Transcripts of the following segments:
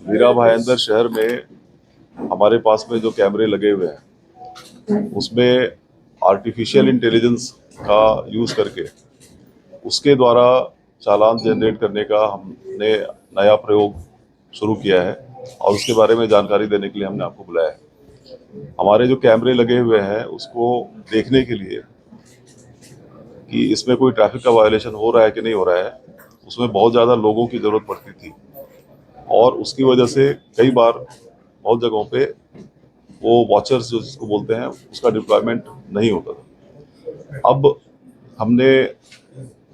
मीरा भाईंदर शहर में हमारे पास में जो कैमरे लगे हुए हैं उसमें आर्टिफिशियल इंटेलिजेंस का यूज़ करके उसके द्वारा चालान जनरेट करने का हमने नया प्रयोग शुरू किया है और उसके बारे में जानकारी देने के लिए हमने आपको बुलाया है। हमारे जो कैमरे लगे हुए हैं उसको देखने के लिए कि इसमें कोई ट्रैफिक का वायलेशन हो रहा है कि नहीं हो रहा है, उसमें बहुत ज़्यादा लोगों की ज़रूरत पड़ती थी और उसकी वजह से कई बार बहुत जगहों पे वो वॉचर्स जो जिसको बोलते हैं उसका डिप्लॉयमेंट नहीं होता था। अब हमने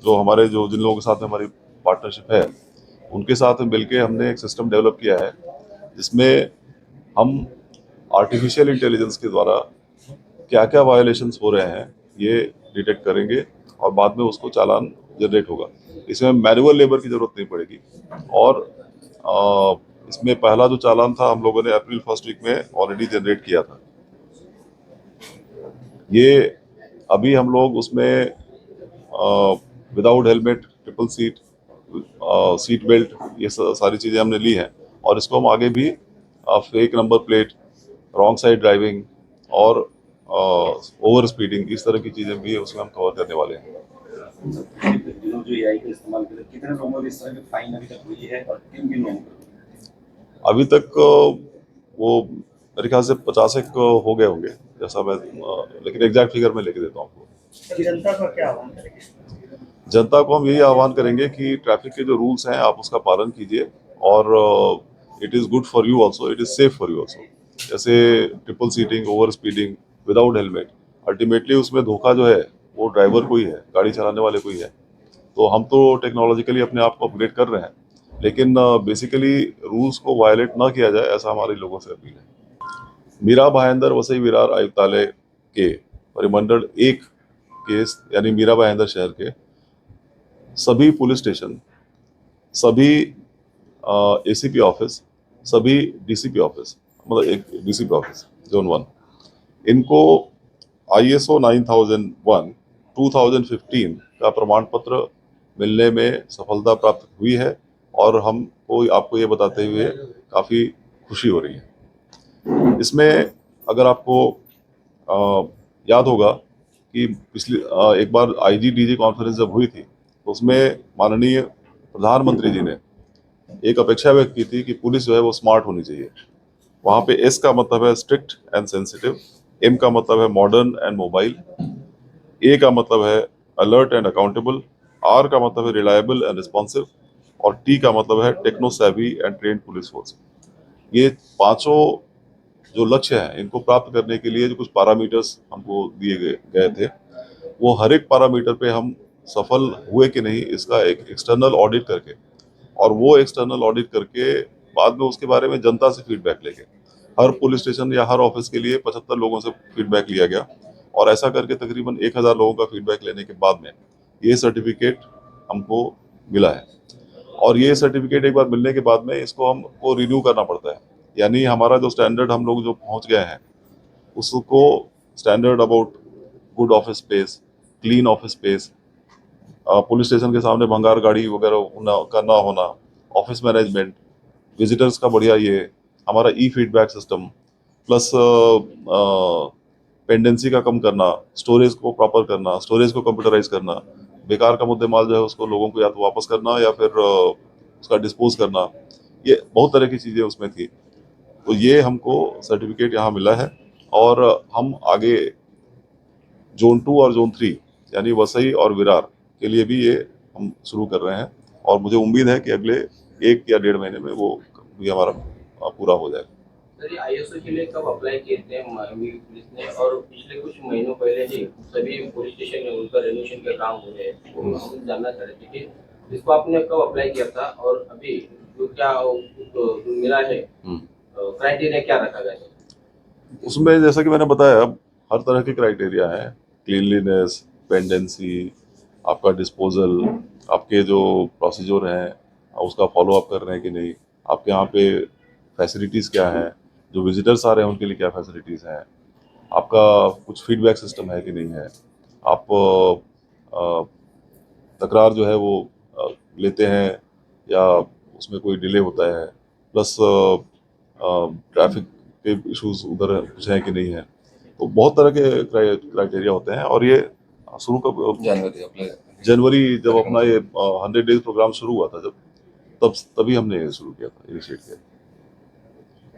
जो हमारे जो जिन लोगों के साथ में हमारी पार्टनरशिप है उनके साथ मिलके हमने एक सिस्टम डेवलप किया है जिसमें हम आर्टिफिशियल इंटेलिजेंस के द्वारा क्या क्या वायोलेशंस हो रहे हैं ये डिटेक्ट करेंगे और बाद में उसको चालान जनरेट होगा। इसमें मैनुअल लेबर की जरूरत नहीं पड़ेगी और इसमें पहला जो चालान था हम लोगों ने अप्रैल फर्स्ट वीक में ऑलरेडी जनरेट किया था। ये अभी हम लोग उसमें without helmet, triple seat, seat belt, ये सारी चीज़ें हमने ली हैं और इसको हम आगे भी fake number plate, wrong side driving और ओवर स्पीडिंग, इस तरह की चीज़ें भी उसमें हम कवर करने वाले हैं। लोग जो एआई का इस्तेमाल करते हैं, कितने लोगों को इस तरह की फाइन अभी तक हुई है और किन किन लोगों को? अभी तक वो मेरे ख्याल से 50 एक हो गए होंगे जैसा मैं लेकिन एग्जैक्ट फिगर मैं लेके देता हूँ आपको। जनता का क्या आह्वान करेंगे? जनता को हम यही आह्वान करेंगे कि ट्रैफिक के जो रूल्स हैं आप उसका पालन कीजिए और it is good for you also, it is safe for you also. जैसे triple seating, over speeding, without helmet, ultimately उसमें धोखा जो है वो ड्राइवर को ही है, गाड़ी चलाने वाले को ही है। तो हम तो टेक्नोलॉजिकली अपने आप को अपग्रेड कर रहे हैं लेकिन बेसिकली रूल्स को वायलेट ना किया जाए, ऐसा हमारे लोगों से अपील है। मीरा भाईंदर वसई विरार आयुक्तालय के परिमंडल 1 के यानी मीरा भाईंदर शहर के सभी पुलिस स्टेशन, सभी एसीपी ऑफिस, सभी डीसीपी ऑफिस, मतलब एक डीसीपी ऑफिस जोन 1, इनको ISO 9001 2015 का प्रमाण पत्र मिलने में सफलता प्राप्त हुई है और हमको आपको ये बताते हुए काफ़ी खुशी हो रही है। इसमें अगर आपको याद होगा कि पिछली एक बार IG-DG कॉन्फ्रेंस जब हुई थी तो उसमें माननीय प्रधानमंत्री जी ने एक अपेक्षा व्यक्त की थी कि पुलिस जो है वो स्मार्ट होनी चाहिए। वहाँ पे S का मतलब है स्ट्रिक्ट एंड सेंसिटिव, M का मतलब है मॉडर्न एंड मोबाइल, A का मतलब है अलर्ट एंड अकाउंटेबल, R का मतलब है रिलायबल एंड रिस्पॉन्सिव और T का मतलब है techno savvy and trained police force. ये पांचों जो लक्ष्य हैं इनको प्राप्त करने के लिए जो कुछ पैरामीटर्स हमको दिए गए थे वो हर एक पैरामीटर पे हम सफल हुए कि नहीं इसका एक एक्सटर्नल ऑडिट करके और वो एक्सटर्नल ऑडिट करके बाद में उसके बारे में जनता से फीडबैक लेके हर पुलिस स्टेशन या हर ऑफिस के लिए 75 लोगों से फीडबैक लिया गया और ऐसा करके तकरीबन 1000 लोगों का फीडबैक लेने के बाद में ये सर्टिफिकेट हमको मिला है। और ये सर्टिफिकेट एक बार मिलने के बाद में इसको हमको रिन्यू करना पड़ता है, यानी हमारा जो स्टैंडर्ड हम लोग जो पहुंच गए हैं उसको, standard about good office space, clean office space, police station के सामने भंगार गाड़ी वगैरह का ना होना, ऑफिस मैनेजमेंट, विजिटर्स का बढ़िया, ये हमारा फीडबैक सिस्टम प्लस पेंडेंसी का कम करना, स्टोरेज को प्रॉपर करना, स्टोरेज को कंप्यूटराइज करना, बेकार का मुद्देमाल जो है उसको लोगों को या तो वापस करना या फिर उसका डिस्पोज करना, ये बहुत तरह की चीज़ें उसमें थी। तो ये हमको सर्टिफिकेट यहाँ मिला है और हम आगे जोन 2 और जोन 3 यानी वसई और विरार के लिए भी ये हम शुरू कर रहे हैं और मुझे उम्मीद है कि अगले 1 या 1.5 महीने में वो भी हमारा पूरा हो जाएगा। सर, आईएसओ के लिए कब अप्लाई किए थे पुलिस ने, और पिछले कुछ महीनों पहले ही सभी पुलिस स्टेशन में उनका रेनोवेशन का काम हो रहे हैं, तो हम जानना चाह रहे थे कि इसको आपने कब अप्लाई किया था और अभी जो क्या जो मिला है, क्राइटेरिया क्या रखा गया है? उसमें जैसा कि मैंने बताया हर तरह के क्राइटेरिया हैं, क्लीनलीनेस, पेंडेंसी, आपका डिस्पोजल, आपके जो प्रोसीजर हैं उसका फॉलो अप कर रहे हैं कि नहीं, आपके यहाँ पे फैसिलिटीज़ क्या हैं, जो विजिटर्स आ रहे हैं उनके लिए क्या फैसिलिटीज़ हैं, आपका कुछ फीडबैक सिस्टम है कि नहीं है, आप तकरार जो है वो लेते हैं या उसमें कोई डिले होता है, प्लस ट्रैफिक के इश्यूज उधर कुछ हैं कि नहीं है, तो बहुत तरह के क्राइटेरिया होते हैं। और ये शुरू कब जनवरी आपले जनवरी जब अपना ये 100 डेज प्रोग्राम शुरू हुआ था, जब तभी हमने शुरू किया था, इनिशिएट किया था।